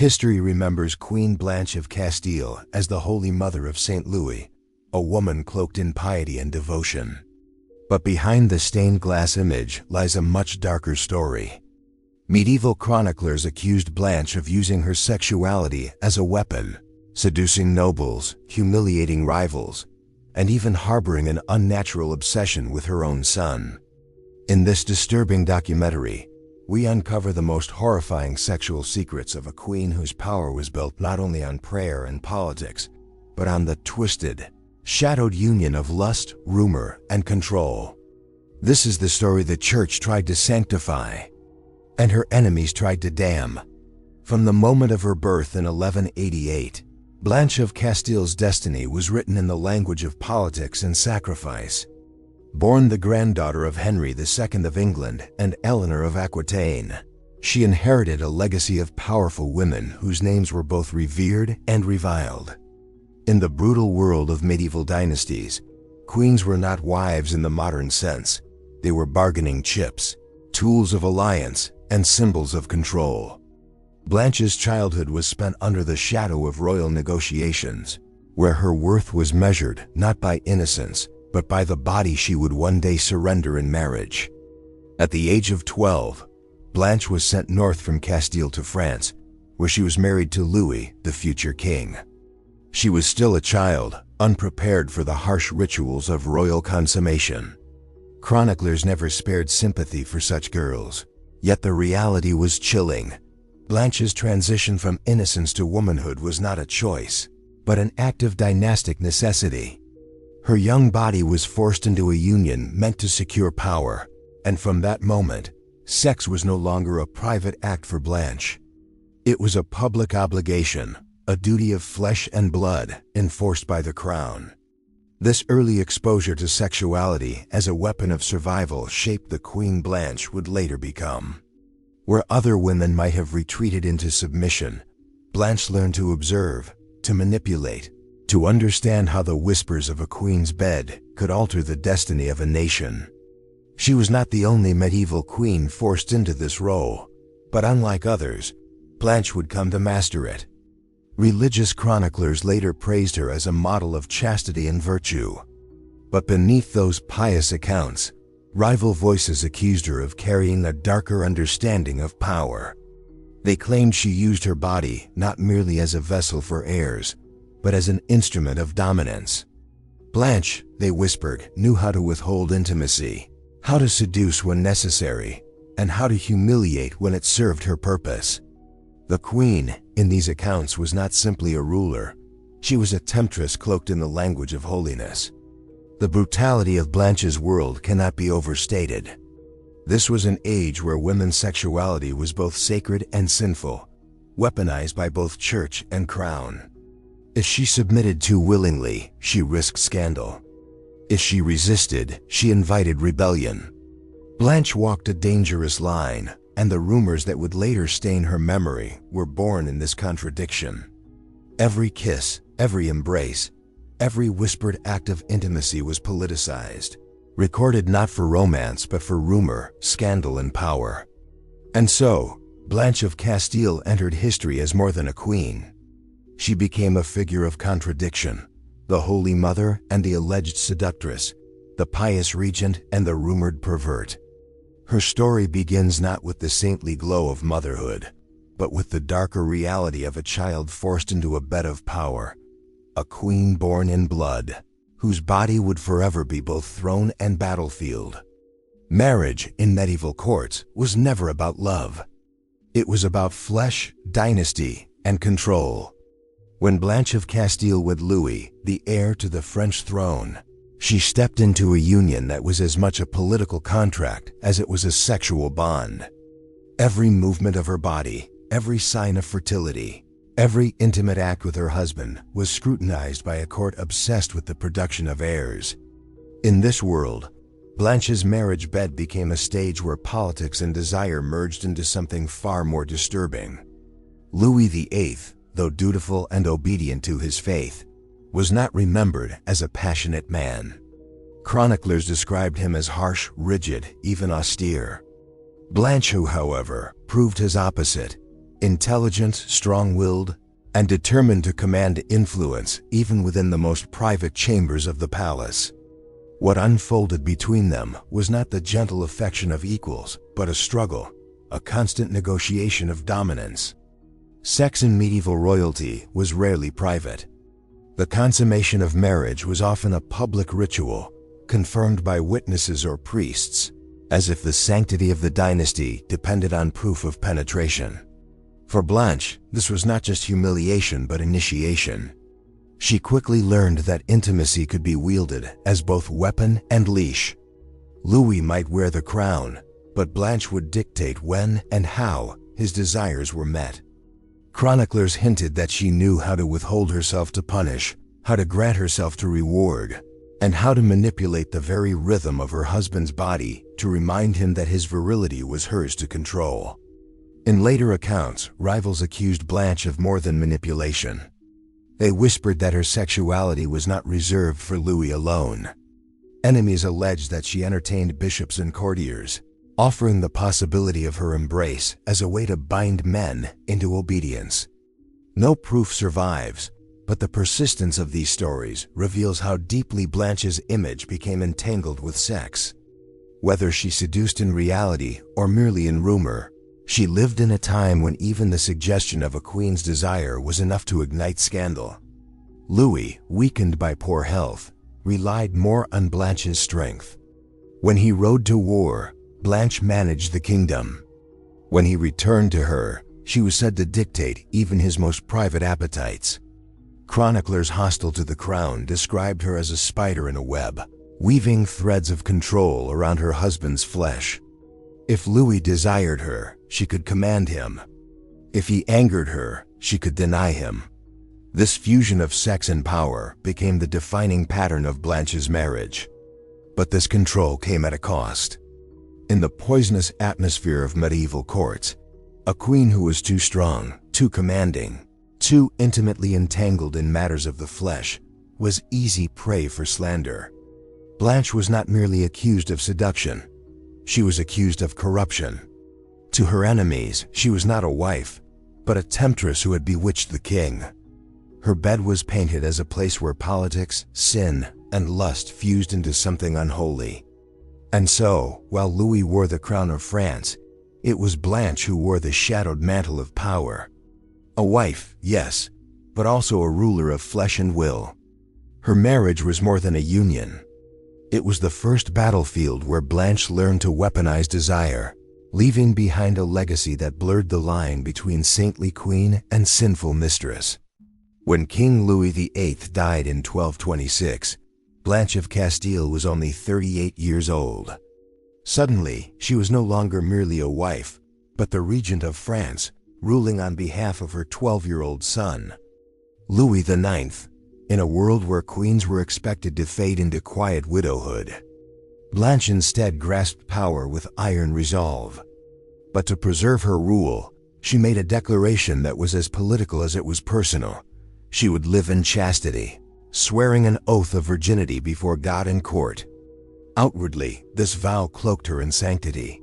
History remembers Queen Blanche of Castile as the Holy Mother of St. Louis, a woman cloaked in piety and devotion. But behind the stained glass image lies a much darker story. Medieval chroniclers accused Blanche of using her sexuality as a weapon, seducing nobles, humiliating rivals, and even harboring an unnatural obsession with her own son. In this disturbing documentary, we uncover the most horrifying sexual secrets of a queen whose power was built not only on prayer and politics, but on the twisted, shadowed union of lust, rumor, and control. This is the story the church tried to sanctify, and her enemies tried to damn. From the moment of her birth in 1188, Blanche of Castile's destiny was written in the language of politics and sacrifice. Born the granddaughter of Henry II of England and Eleanor of Aquitaine, she inherited a legacy of powerful women whose names were both revered and reviled. In the brutal world of medieval dynasties, queens were not wives in the modern sense. They were bargaining chips, tools of alliance, and symbols of control. Blanche's childhood was spent under the shadow of royal negotiations, where her worth was measured not by innocence, but by the body she would one day surrender in marriage. At the age of 12, Blanche was sent north from Castile to France, where she was married to Louis, the future king. She was still a child, unprepared for the harsh rituals of royal consummation. Chroniclers never spared sympathy for such girls, yet the reality was chilling. Blanche's transition from innocence to womanhood was not a choice, but an act of dynastic necessity. Her young body was forced into a union meant to secure power, and from that moment, sex was no longer a private act for Blanche. It was a public obligation, a duty of flesh and blood enforced by the crown. This early exposure to sexuality as a weapon of survival shaped the Queen Blanche would later become. Where other women might have retreated into submission, Blanche learned to observe, to manipulate, to understand how the whispers of a queen's bed could alter the destiny of a nation. She was not the only medieval queen forced into this role, but unlike others, Blanche would come to master it. Religious chroniclers later praised her as a model of chastity and virtue. But beneath those pious accounts, rival voices accused her of carrying a darker understanding of power. They claimed she used her body not merely as a vessel for heirs, but as an instrument of dominance. Blanche, they whispered, knew how to withhold intimacy, how to seduce when necessary, and how to humiliate when it served her purpose. The queen, in these accounts, was not simply a ruler. She was a temptress cloaked in the language of holiness. The brutality of Blanche's world cannot be overstated. This was an age where women's sexuality was both sacred and sinful, weaponized by both church and crown. If she submitted too willingly, she risked scandal. If she resisted, she invited rebellion. Blanche walked a dangerous line, and the rumors that would later stain her memory were born in this contradiction. Every kiss, every embrace, every whispered act of intimacy was politicized, recorded not for romance but for rumor, scandal, and power. And so, Blanche of Castile entered history as more than a queen. She became a figure of contradiction, the holy mother and the alleged seductress, the pious regent and the rumored pervert. Her story begins not with the saintly glow of motherhood, but with the darker reality of a child forced into a bed of power, a queen born in blood, whose body would forever be both throne and battlefield. Marriage in medieval courts was never about love. It was about flesh, dynasty, and control. When Blanche of Castile wed Louis, the heir to the French throne, she stepped into a union that was as much a political contract as it was a sexual bond. Every movement of her body, every sign of fertility, every intimate act with her husband was scrutinized by a court obsessed with the production of heirs. In this world, Blanche's marriage bed became a stage where politics and desire merged into something far more disturbing. Louis VIII, though dutiful and obedient to his faith, was not remembered as a passionate man. Chroniclers described him as harsh, rigid, even austere. Blanche, who, however, proved his opposite, intelligent, strong-willed, and determined to command influence even within the most private chambers of the palace. What unfolded between them was not the gentle affection of equals, but a struggle, a constant negotiation of dominance. Sex in medieval royalty was rarely private. The consummation of marriage was often a public ritual, confirmed by witnesses or priests, as if the sanctity of the dynasty depended on proof of penetration. For Blanche, this was not just humiliation but initiation. She quickly learned that intimacy could be wielded as both weapon and leash. Louis might wear the crown, but Blanche would dictate when and how his desires were met. Chroniclers hinted that she knew how to withhold herself to punish, how to grant herself to reward, and how to manipulate the very rhythm of her husband's body to remind him that his virility was hers to control. In later accounts, rivals accused Blanche of more than manipulation. They whispered that her sexuality was not reserved for Louis alone. Enemies alleged that she entertained bishops and courtiers, offering the possibility of her embrace as a way to bind men into obedience. No proof survives, but the persistence of these stories reveals how deeply Blanche's image became entangled with sex. Whether she seduced in reality or merely in rumor, she lived in a time when even the suggestion of a queen's desire was enough to ignite scandal. Louis, weakened by poor health, relied more on Blanche's strength. When he rode to war, Blanche managed the kingdom. When he returned to her, she was said to dictate even his most private appetites. Chroniclers hostile to the crown described her as a spider in a web, weaving threads of control around her husband's flesh. If Louis desired her, she could command him. If he angered her, she could deny him. This fusion of sex and power became the defining pattern of Blanche's marriage. But this control came at a cost. In the poisonous atmosphere of medieval courts, a queen who was too strong, too commanding, too intimately entangled in matters of the flesh was easy prey for slander. Blanche was not merely accused of seduction. She was accused of corruption. To her enemies, she was not a wife, but a temptress who had bewitched the king. Her bed was painted as a place where politics, sin, and lust fused into something unholy. And so, while Louis wore the crown of France, it was Blanche who wore the shadowed mantle of power. A wife, yes, but also a ruler of flesh and will. Her marriage was more than a union. It was the first battlefield where Blanche learned to weaponize desire, leaving behind a legacy that blurred the line between saintly queen and sinful mistress. When King Louis VIII died in 1226, Blanche of Castile was only 38 years old. Suddenly, she was no longer merely a wife, but the regent of France, ruling on behalf of her 12-year-old son. Louis IX, in a world where queens were expected to fade into quiet widowhood, Blanche instead grasped power with iron resolve. But to preserve her rule, she made a declaration that was as political as it was personal. She would live in chastity, swearing an oath of virginity before God and court. Outwardly, this vow cloaked her in sanctity.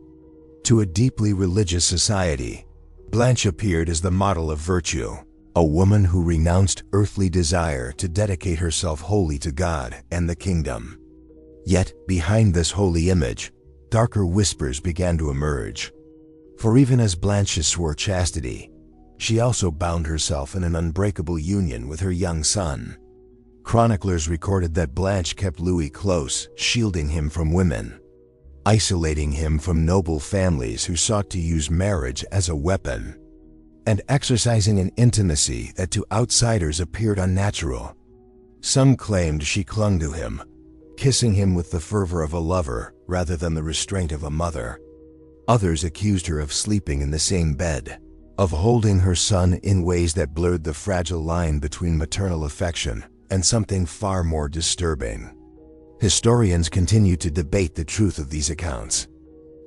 To a deeply religious society, Blanche appeared as the model of virtue, a woman who renounced earthly desire to dedicate herself wholly to God and the kingdom. Yet, behind this holy image, darker whispers began to emerge. For even as Blanche swore chastity, she also bound herself in an unbreakable union with her young son. Chroniclers recorded that Blanche kept Louis close, shielding him from women, isolating him from noble families who sought to use marriage as a weapon, and exercising an intimacy that to outsiders appeared unnatural. Some claimed she clung to him, kissing him with the fervor of a lover rather than the restraint of a mother. Others accused her of sleeping in the same bed, of holding her son in ways that blurred the fragile line between maternal affection and something far more disturbing. Historians continue to debate the truth of these accounts.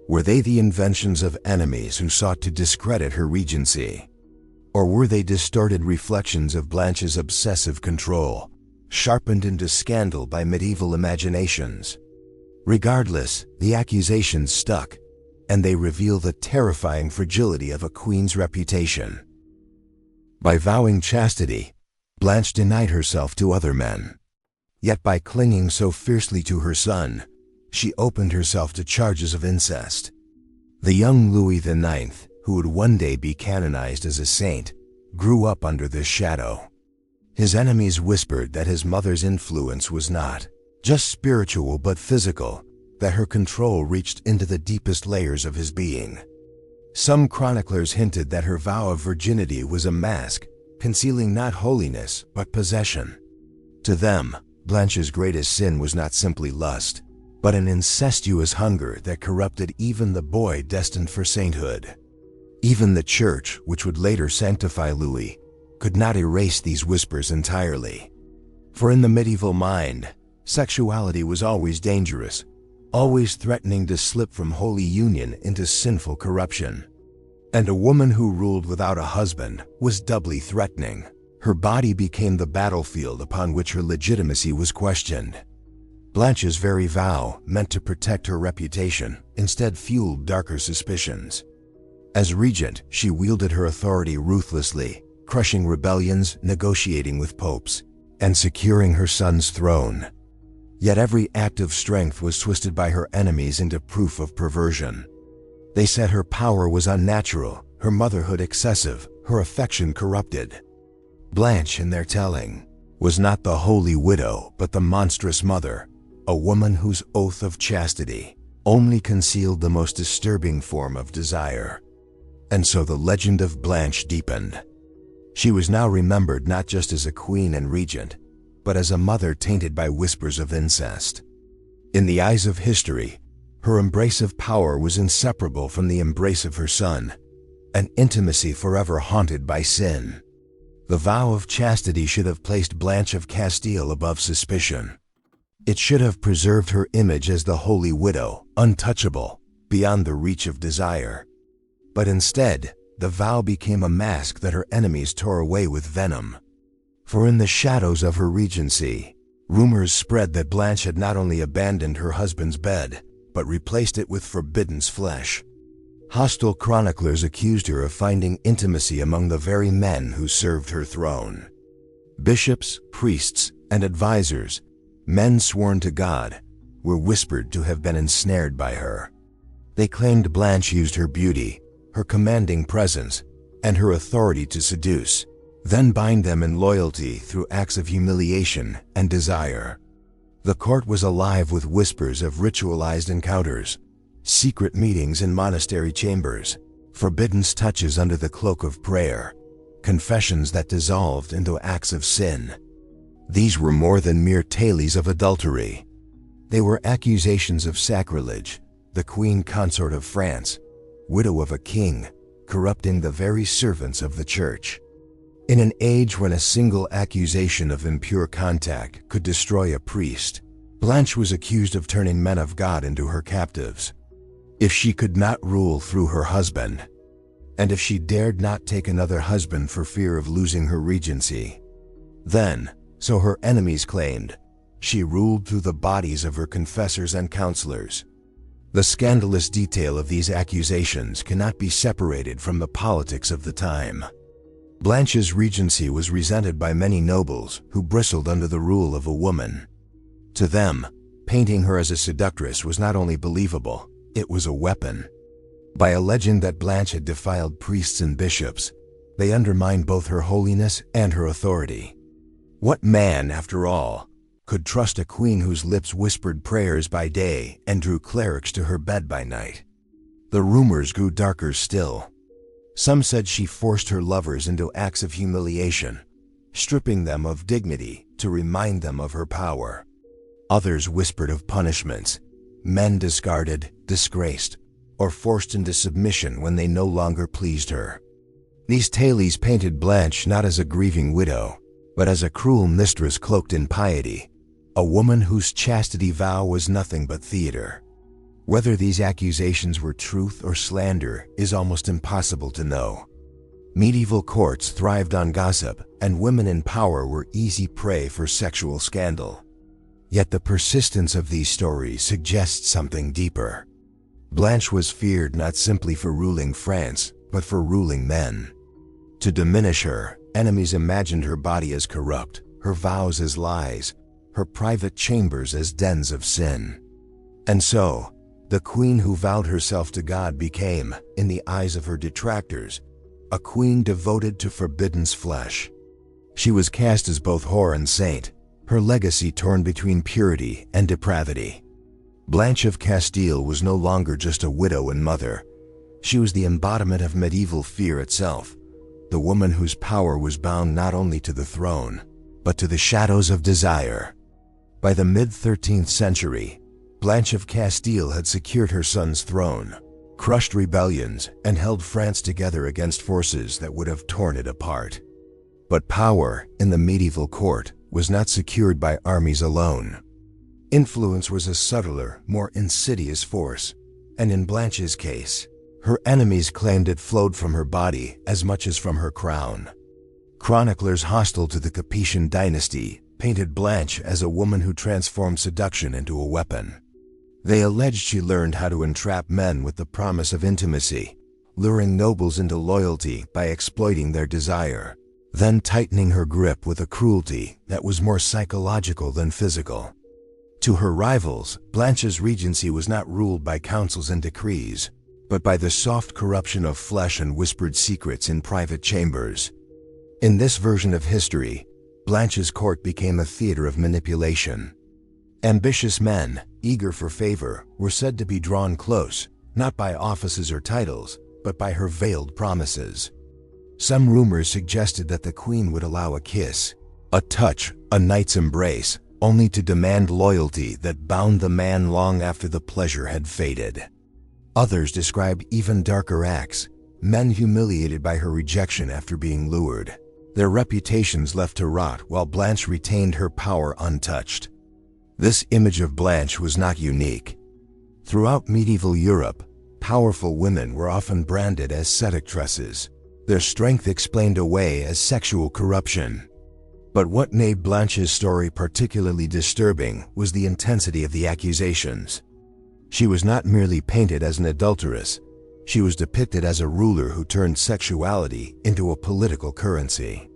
Were they the inventions of enemies who sought to discredit her regency? Or were they distorted reflections of Blanche's obsessive control, sharpened into scandal by medieval imaginations? Regardless, the accusations stuck, and they reveal the terrifying fragility of a queen's reputation. By vowing chastity, Blanche denied herself to other men. Yet by clinging so fiercely to her son, she opened herself to charges of incest. The young Louis IX, who would one day be canonized as a saint, grew up under this shadow. His enemies whispered that his mother's influence was not just spiritual but physical, that her control reached into the deepest layers of his being. Some chroniclers hinted that her vow of virginity was a mask, concealing not holiness but possession. To them, Blanche's greatest sin was not simply lust, but an incestuous hunger that corrupted even the boy destined for sainthood. Even the church, which would later sanctify Louis, could not erase these whispers entirely. For in the medieval mind, sexuality was always dangerous, always threatening to slip from holy union into sinful corruption. And a woman who ruled without a husband was doubly threatening. Her body became the battlefield upon which her legitimacy was questioned. Blanche's very vow, meant to protect her reputation, instead fueled darker suspicions. As regent, she wielded her authority ruthlessly, crushing rebellions, negotiating with popes, and securing her son's throne. Yet every act of strength was twisted by her enemies into proof of perversion. They said her power was unnatural, her motherhood excessive, her affection corrupted. Blanche, in their telling, was not the holy widow but the monstrous mother, a woman whose oath of chastity only concealed the most disturbing form of desire. And so the legend of Blanche deepened. She was now remembered not just as a queen and regent, but as a mother tainted by whispers of incest. In the eyes of history, her embrace of power was inseparable from the embrace of her son, an intimacy forever haunted by sin. The vow of chastity should have placed Blanche of Castile above suspicion. It should have preserved her image as the holy widow, untouchable, beyond the reach of desire. But instead, the vow became a mask that her enemies tore away with venom. For in the shadows of her regency, rumors spread that Blanche had not only abandoned her husband's bed, but replaced it with forbidden's flesh. Hostile chroniclers accused her of finding intimacy among the very men who served her throne. Bishops, priests, and advisors, men sworn to God, were whispered to have been ensnared by her. They claimed Blanche used her beauty, her commanding presence, and her authority to seduce, then bind them in loyalty through acts of humiliation and desire. The court was alive with whispers of ritualized encounters, secret meetings in monastery chambers, forbidden touches under the cloak of prayer, confessions that dissolved into acts of sin. These were more than mere tales of adultery. They were accusations of sacrilege, the queen consort of France, widow of a king, corrupting the very servants of the church. In an age when a single accusation of impure contact could destroy a priest, Blanche was accused of turning men of God into her captives. If she could not rule through her husband, and if she dared not take another husband for fear of losing her regency, then, so her enemies claimed, she ruled through the bodies of her confessors and counselors. The scandalous detail of these accusations cannot be separated from the politics of the time. Blanche's regency was resented by many nobles who bristled under the rule of a woman. To them, painting her as a seductress was not only believable, it was a weapon. By alleging that Blanche had defiled priests and bishops, they undermined both her holiness and her authority. What man, after all, could trust a queen whose lips whispered prayers by day and drew clerics to her bed by night? The rumors grew darker still. Some said she forced her lovers into acts of humiliation, stripping them of dignity to remind them of her power. Others whispered of punishments, men discarded, disgraced, or forced into submission when they no longer pleased her. These tales painted Blanche not as a grieving widow, but as a cruel mistress cloaked in piety, a woman whose chastity vow was nothing but theater. Whether these accusations were truth or slander is almost impossible to know. Medieval courts thrived on gossip, and women in power were easy prey for sexual scandal. Yet the persistence of these stories suggests something deeper. Blanche was feared not simply for ruling France, but for ruling men. To diminish her, Enemies imagined her body as corrupt, her vows as lies, her private chambers as dens of sin. And so, the queen who vowed herself to God became, in the eyes of her detractors, a queen devoted to forbidden's flesh. She was cast as both whore and saint, her legacy torn between purity and depravity. Blanche of Castile was no longer just a widow and mother. She was the embodiment of medieval fear itself, the woman whose power was bound not only to the throne, but to the shadows of desire. By the mid-13th century, Blanche of Castile had secured her son's throne, crushed rebellions, and held France together against forces that would have torn it apart. But power, in the medieval court, was not secured by armies alone. Influence was a subtler, more insidious force, and in Blanche's case, her enemies claimed it flowed from her body as much as from her crown. Chroniclers hostile to the Capetian dynasty painted Blanche as a woman who transformed seduction into a weapon. They alleged she learned how to entrap men with the promise of intimacy, luring nobles into loyalty by exploiting their desire, then tightening her grip with a cruelty that was more psychological than physical. To her rivals, Blanche's regency was not ruled by councils and decrees, but by the soft corruption of flesh and whispered secrets in private chambers. In this version of history, Blanche's court became a theater of manipulation. Ambitious men, eager for favor, were said to be drawn close, not by offices or titles, but by her veiled promises. Some rumors suggested that the queen would allow a kiss, a touch, a knight's embrace, only to demand loyalty that bound the man long after the pleasure had faded. Others describe even darker acts, men humiliated by her rejection after being lured, their reputations left to rot while Blanche retained her power untouched. This image of Blanche was not unique. Throughout medieval Europe, powerful women were often branded as seductresses, their strength explained away as sexual corruption. But what made Blanche's story particularly disturbing was the intensity of the accusations. She was not merely painted as an adulteress, she was depicted as a ruler who turned sexuality into a political currency.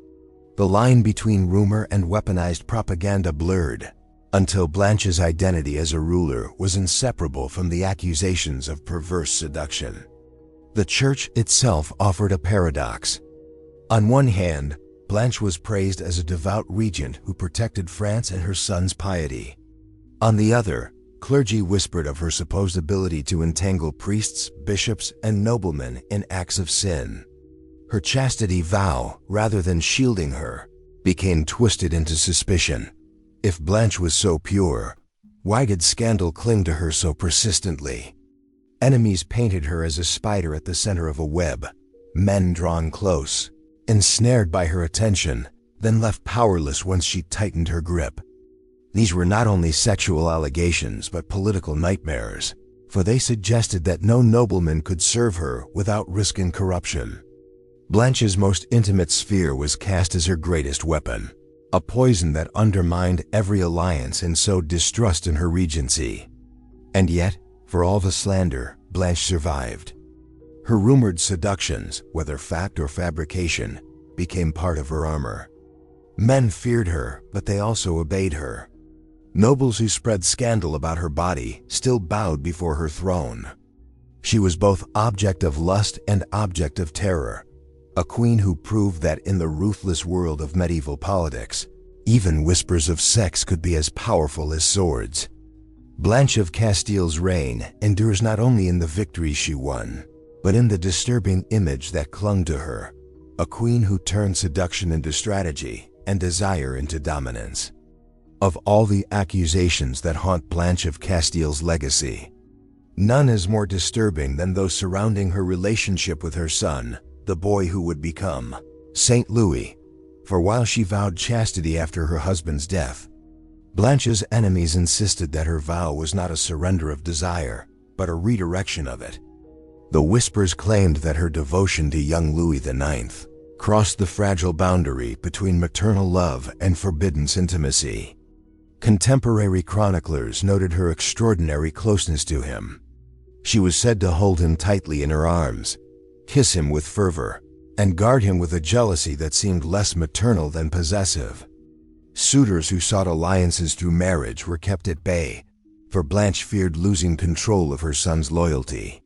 The line between rumor and weaponized propaganda blurred, until Blanche's identity as a ruler was inseparable from the accusations of perverse seduction. The church itself offered a paradox. On one hand, Blanche was praised as a devout regent who protected France and her son's piety. On the other, clergy whispered of her supposed ability to entangle priests, bishops, and noblemen in acts of sin. Her chastity vow, rather than shielding her, became twisted into suspicion. If Blanche was so pure, why did scandal cling to her so persistently? Enemies painted her as a spider at the center of a web, men drawn close, ensnared by her attention, then left powerless once she tightened her grip. These were not only sexual allegations but political nightmares, for they suggested that no nobleman could serve her without risking corruption. Blanche's most intimate sphere was cast as her greatest weapon, a poison that undermined every alliance and sowed distrust in her regency. And yet, for all the slander, Blanche survived. Her rumored seductions, whether fact or fabrication, became part of her armor. Men feared her, but they also obeyed her. Nobles who spread scandal about her body still bowed before her throne. She was both object of lust and object of terror, a queen who proved that in the ruthless world of medieval politics, even whispers of sex could be as powerful as swords. Blanche of Castile's reign endures not only in the victories she won, but in the disturbing image that clung to her, a queen who turned seduction into strategy and desire into dominance. Of all the accusations that haunt Blanche of Castile's legacy, none is more disturbing than those surrounding her relationship with her son, the boy who would become Saint Louis. For while she vowed chastity after her husband's death, Blanche's enemies insisted that her vow was not a surrender of desire, but a redirection of it. The whispers claimed that her devotion to young Louis IX crossed the fragile boundary between maternal love and forbidden intimacy. Contemporary chroniclers noted her extraordinary closeness to him. She was said to hold him tightly in her arms, kiss him with fervor, and guard him with a jealousy that seemed less maternal than possessive. Suitors who sought alliances through marriage were kept at bay, for Blanche feared losing control of her son's loyalty.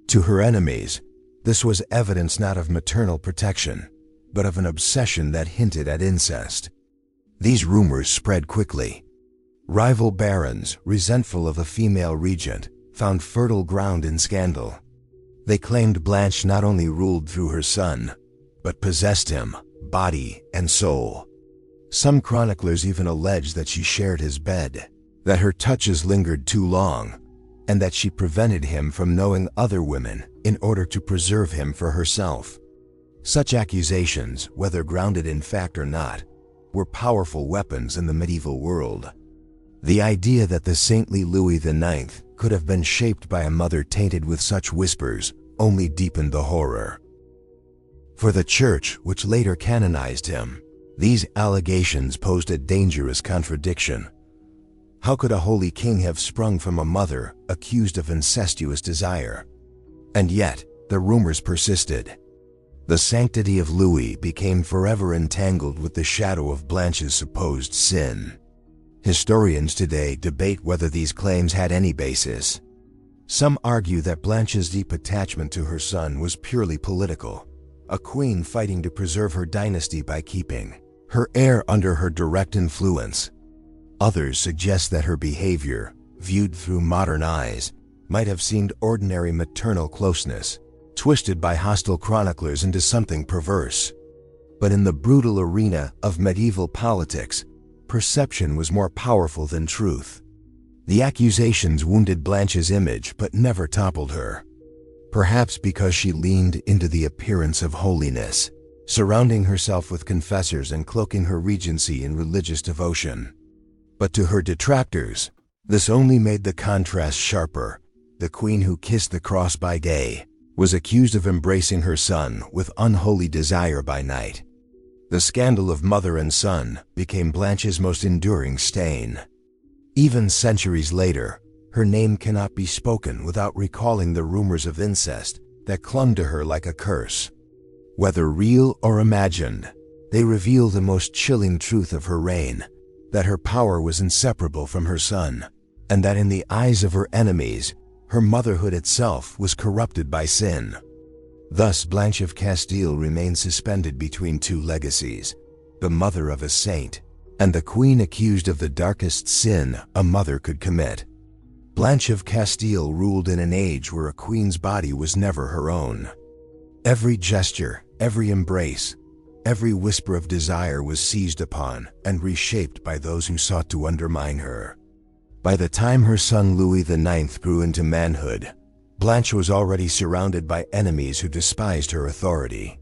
To her enemies, this was evidence not of maternal protection, but of an obsession that hinted at incest. These rumors spread quickly. Rival barons, resentful of a female regent, found fertile ground in scandal. They claimed Blanche not only ruled through her son, but possessed him, body and soul. Some chroniclers even alleged that she shared his bed, that her touches lingered too long, and that she prevented him from knowing other women in order to preserve him for herself. Such accusations, whether grounded in fact or not, were powerful weapons in the medieval world. The idea that the saintly Louis IX could have been shaped by a mother tainted with such whispers only deepened the horror. For the Church, which later canonized him, these allegations posed a dangerous contradiction. How could a holy king have sprung from a mother accused of incestuous desire? And yet, the rumors persisted. The sanctity of Louis became forever entangled with the shadow of Blanche's supposed sin. Historians today debate whether these claims had any basis. Some argue that Blanche's deep attachment to her son was purely political, a queen fighting to preserve her dynasty by keeping her heir under her direct influence. Others suggest that her behavior, viewed through modern eyes, might have seemed ordinary maternal closeness, twisted by hostile chroniclers into something perverse. But in the brutal arena of medieval politics, perception was more powerful than truth. The accusations wounded Blanche's image but never toppled her. Perhaps because she leaned into the appearance of holiness, surrounding herself with confessors and cloaking her regency in religious devotion. But to her detractors, this only made the contrast sharper. The queen who kissed the cross by day was accused of embracing her son with unholy desire by night. The scandal of mother and son became Blanche's most enduring stain. Even centuries later, her name cannot be spoken without recalling the rumors of incest that clung to her like a curse. Whether real or imagined, they reveal the most chilling truth of her reign, that her power was inseparable from her son, and that in the eyes of her enemies, her motherhood itself was corrupted by sin. Thus, Blanche of Castile remained suspended between two legacies, the mother of a saint and the queen accused of the darkest sin a mother could commit. Blanche of Castile ruled in an age where a queen's body was never her own. Every gesture, every embrace, every whisper of desire was seized upon and reshaped by those who sought to undermine her. By the time her son Louis IX grew into manhood, Blanche was already surrounded by enemies who despised her authority.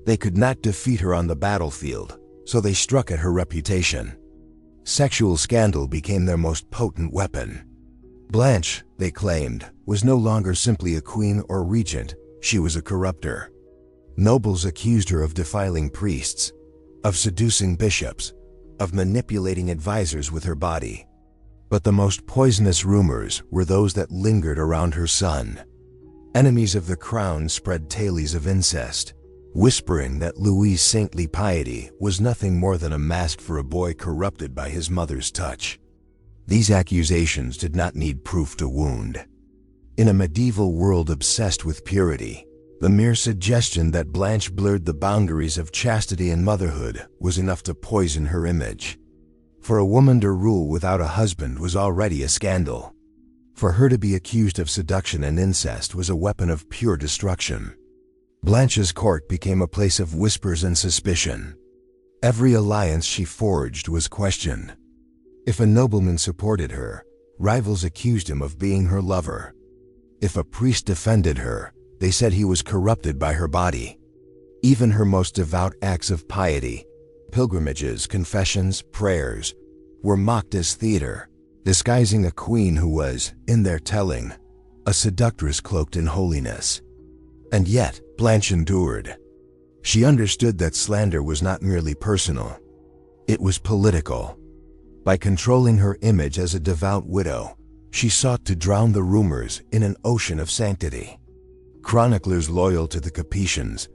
They could not defeat her on the battlefield, so they struck at her reputation. Sexual scandal became their most potent weapon. Blanche, they claimed, was no longer simply a queen or regent, she was a corrupter. Nobles accused her of defiling priests, of seducing bishops, of manipulating advisors with her body. But the most poisonous rumors were those that lingered around her son. Enemies of the crown spread tales of incest, whispering that Louis's saintly piety was nothing more than a mask for a boy corrupted by his mother's touch. These accusations did not need proof to wound. In a medieval world obsessed with purity, the mere suggestion that Blanche blurred the boundaries of chastity and motherhood was enough to poison her image. For a woman to rule without a husband was already a scandal. For her to be accused of seduction and incest was a weapon of pure destruction. Blanche's court became a place of whispers and suspicion. Every alliance she forged was questioned. If a nobleman supported her, rivals accused him of being her lover. If a priest defended her, they said he was corrupted by her body. Even her most devout acts of piety, pilgrimages, confessions, prayers, were mocked as theater, disguising a queen who was, in their telling, a seductress cloaked in holiness. And yet, Blanche endured. She understood that slander was not merely personal. It was political. By controlling her image as a devout widow, she sought to drown the rumors in an ocean of sanctity. Chroniclers loyal to the Capetians,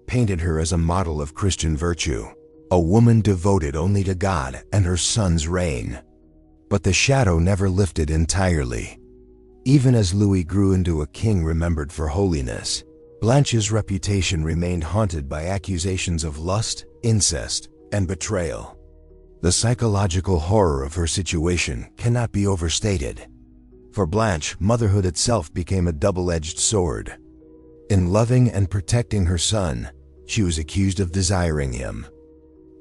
painted her as a model of Christian virtue, a woman devoted only to God and her son's reign. But the shadow never lifted entirely. Even as Louis grew into a king remembered for holiness, Blanche's reputation remained haunted by accusations of lust, incest, and betrayal. The psychological horror of her situation cannot be overstated. For Blanche, motherhood itself became a double-edged sword. In loving and protecting her son, she was accused of desiring him.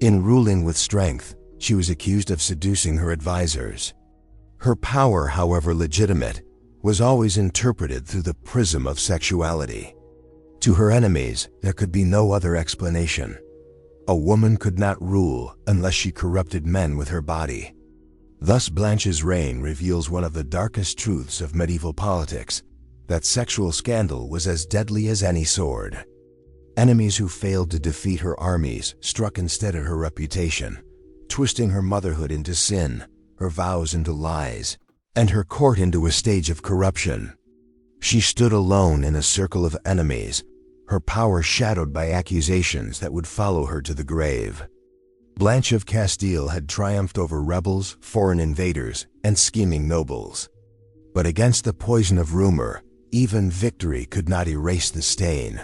In ruling with strength, she was accused of seducing her advisors. Her power, however legitimate, was always interpreted through the prism of sexuality. To her enemies, there could be no other explanation. A woman could not rule unless she corrupted men with her body. Thus, Blanche's reign reveals one of the darkest truths of medieval politics, that sexual scandal was as deadly as any sword. Enemies who failed to defeat her armies struck instead at her reputation, twisting her motherhood into sin, her vows into lies, and her court into a stage of corruption. She stood alone in a circle of enemies, her power shadowed by accusations that would follow her to the grave. Blanche of Castile had triumphed over rebels, foreign invaders, and scheming nobles. But against the poison of rumor, even victory could not erase the stain.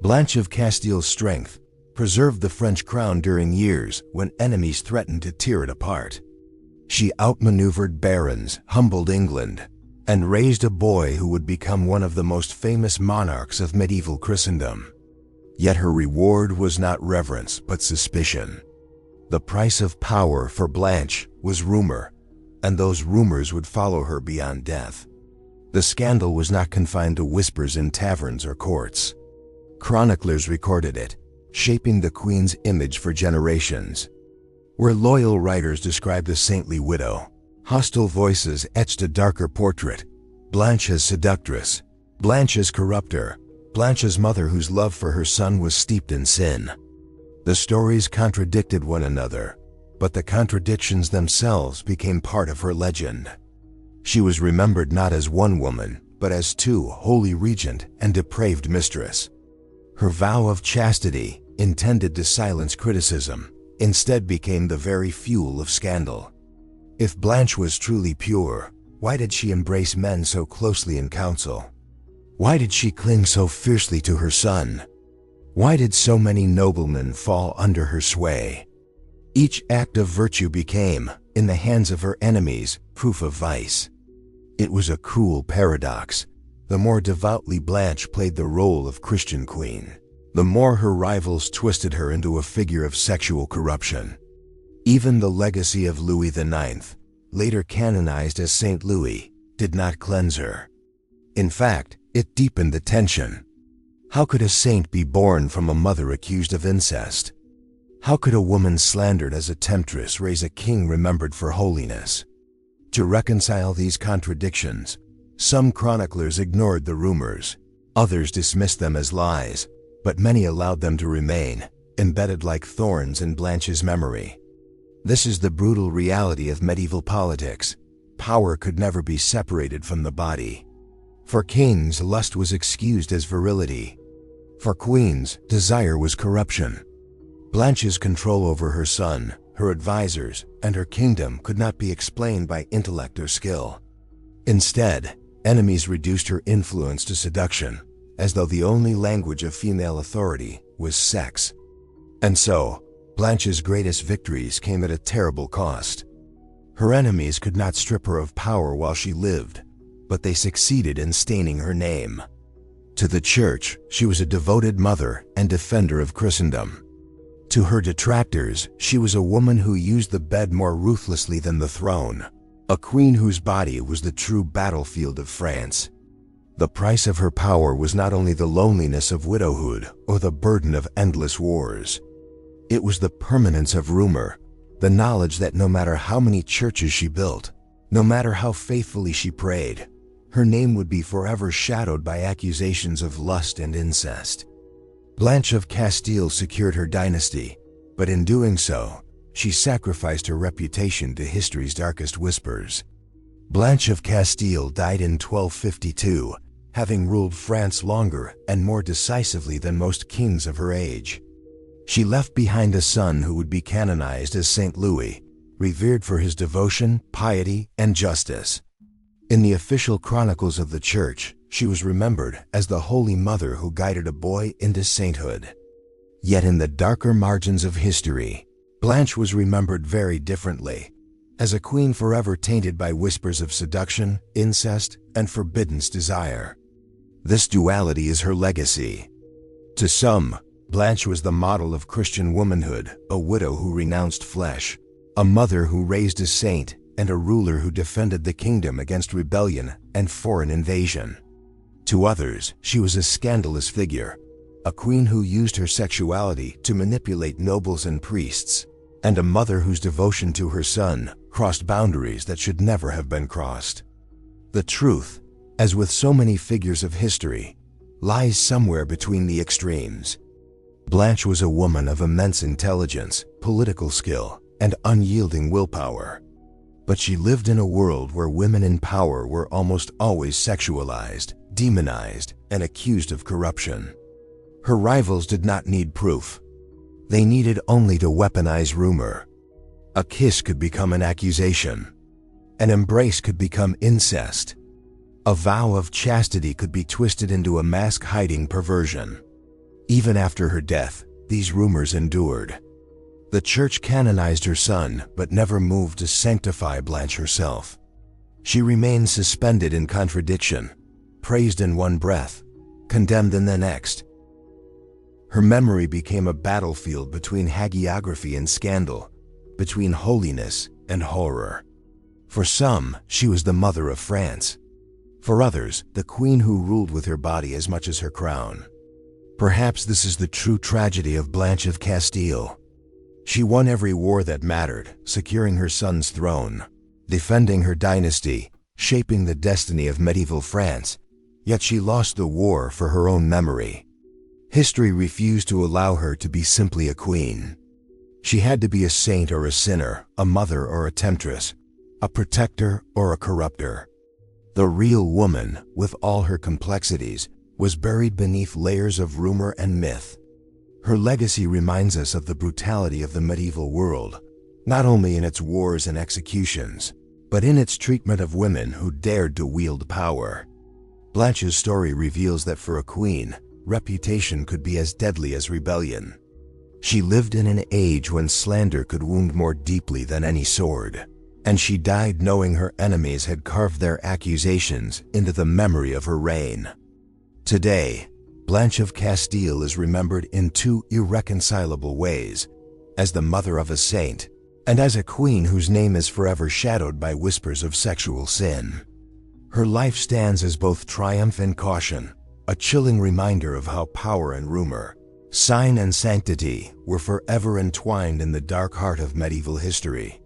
Blanche of Castile's strength preserved the French crown during years when enemies threatened to tear it apart. She outmaneuvered barons, humbled England, and raised a boy who would become one of the most famous monarchs of medieval Christendom. Yet her reward was not reverence but suspicion. The price of power for Blanche was rumor, and those rumors would follow her beyond death. The scandal was not confined to whispers in taverns or courts. Chroniclers recorded it, shaping the queen's image for generations. Where loyal writers described the saintly widow, hostile voices etched a darker portrait: Blanche as seductress, Blanche as corrupter, Blanche as mother whose love for her son was steeped in sin. The stories contradicted one another, but the contradictions themselves became part of her legend. She was remembered not as one woman, but as two, holy regent and depraved mistress. Her vow of chastity, intended to silence criticism, instead became the very fuel of scandal. If Blanche was truly pure, why did she embrace men so closely in council? Why did she cling so fiercely to her son? Why did so many noblemen fall under her sway? Each act of virtue became, in the hands of her enemies, proof of vice. It was a cruel paradox. The more devoutly Blanche played the role of Christian queen, the more her rivals twisted her into a figure of sexual corruption. Even the legacy of Louis IX, later canonized as Saint Louis, did not cleanse her. In fact, it deepened the tension. How could a saint be born from a mother accused of incest? How could a woman slandered as a temptress raise a king remembered for holiness? To reconcile these contradictions, some chroniclers ignored the rumors, others dismissed them as lies, but many allowed them to remain, embedded like thorns in Blanche's memory. This is the brutal reality of medieval politics. Power could never be separated from the body. For kings, lust was excused as virility. For queens, desire was corruption. Blanche's control over her son, her advisors, and her kingdom could not be explained by intellect or skill. Instead, enemies reduced her influence to seduction, as though the only language of female authority was sex. And so, Blanche's greatest victories came at a terrible cost. Her enemies could not strip her of power while she lived, but they succeeded in staining her name. To the Church, she was a devoted mother and defender of Christendom. To her detractors, she was a woman who used the bed more ruthlessly than the throne, a queen whose body was the true battlefield of France. The price of her power was not only the loneliness of widowhood or the burden of endless wars. It was the permanence of rumor, the knowledge that no matter how many churches she built, no matter how faithfully she prayed, her name would be forever shadowed by accusations of lust and incest. Blanche of Castile secured her dynasty, but in doing so, she sacrificed her reputation to history's darkest whispers. Blanche of Castile died in 1252, having ruled France longer and more decisively than most kings of her age. She left behind a son who would be canonized as Saint Louis, revered for his devotion, piety, and justice. In the official chronicles of the Church, she was remembered as the Holy Mother who guided a boy into sainthood. Yet in the darker margins of history, Blanche was remembered very differently, as a queen forever tainted by whispers of seduction, incest, and forbidden desire. This duality is her legacy. To some, Blanche was the model of Christian womanhood, a widow who renounced flesh, a mother who raised a saint, and a ruler who defended the kingdom against rebellion and foreign invasion. To others, she was a scandalous figure, a queen who used her sexuality to manipulate nobles and priests, and a mother whose devotion to her son crossed boundaries that should never have been crossed. The truth, as with so many figures of history, lies somewhere between the extremes. Blanche was a woman of immense intelligence, political skill, and unyielding willpower. But she lived in a world where women in power were almost always sexualized, demonized, and accused of corruption. Her rivals did not need proof. They needed only to weaponize rumor. A kiss could become an accusation. An embrace could become incest. A vow of chastity could be twisted into a mask-hiding perversion. Even after her death, these rumors endured. The Church canonized her son, but never moved to sanctify Blanche herself. She remained suspended in contradiction, praised in one breath, condemned in the next. Her memory became a battlefield between hagiography and scandal, between holiness and horror. For some, she was the mother of France. For others, the queen who ruled with her body as much as her crown. Perhaps this is the true tragedy of Blanche of Castile. She won every war that mattered, securing her son's throne, defending her dynasty, shaping the destiny of medieval France, yet she lost the war for her own memory. History refused to allow her to be simply a queen. She had to be a saint or a sinner, a mother or a temptress, a protector or a corrupter. The real woman, with all her complexities, was buried beneath layers of rumor and myth. Her legacy reminds us of the brutality of the medieval world, not only in its wars and executions, but in its treatment of women who dared to wield power. Blanche's story reveals that for a queen, reputation could be as deadly as rebellion. She lived in an age when slander could wound more deeply than any sword, and she died knowing her enemies had carved their accusations into the memory of her reign. Today, Blanche of Castile is remembered in two irreconcilable ways: as the mother of a saint, and as a queen whose name is forever shadowed by whispers of sexual sin. Her life stands as both triumph and caution, a chilling reminder of how power and rumor, sign and sanctity, were forever entwined in the dark heart of medieval history.